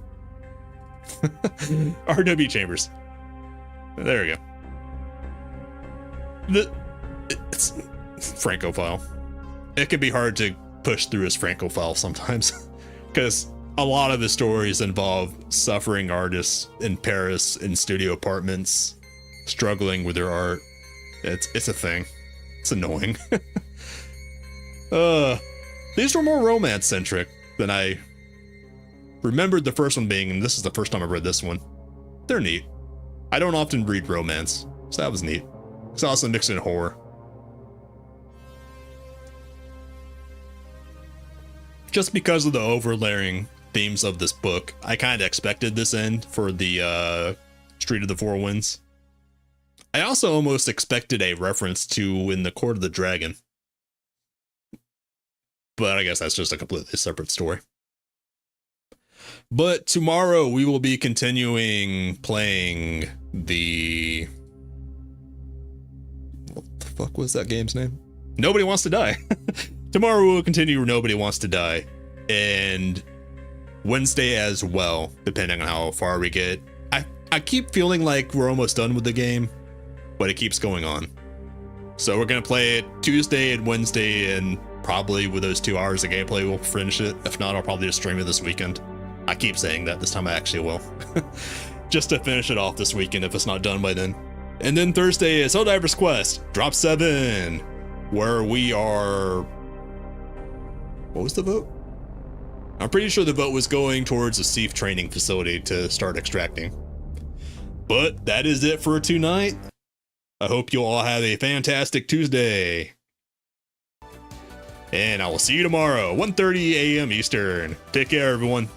Speaker 1: R.W. Chambers. There we go. It's Francophile. It can be hard to push through his Francophile sometimes, because a lot of the stories involve suffering artists in Paris in studio apartments, struggling with their art. It's a thing. It's annoying. These were more romance centric than I remembered the first one being, and this is the first time I read this one. They're neat. I don't often read romance, so that was neat. It's also mixed in horror. Just because of the overlaying themes of this book, I kind of expected this end for the Street of the Four Winds. I also almost expected a reference to In the Court of the Dragon. But I guess that's just a completely separate story. But tomorrow we will be continuing playing the... What the fuck was that game's name? Nobody Wants to Die. Tomorrow we will continue Nobody Wants to Die. And Wednesday as well, depending on how far we get. I keep feeling like we're almost done with the game, but it keeps going on. So we're going to play it Tuesday and Wednesday, and probably with those 2 hours of gameplay we'll finish it. If not, I'll probably just stream it this weekend. I keep saying that, this time I actually will. Just to finish it off this weekend if it's not done by then. And then Thursday is Helldiver's Quest, Drop 7, where we are... What was the vote? I'm pretty sure the vote was going towards a Thief training facility to start extracting. But that is it for tonight. I hope you all have a fantastic Tuesday. And I will see you tomorrow, 1:30 a.m. Eastern. Take care, everyone.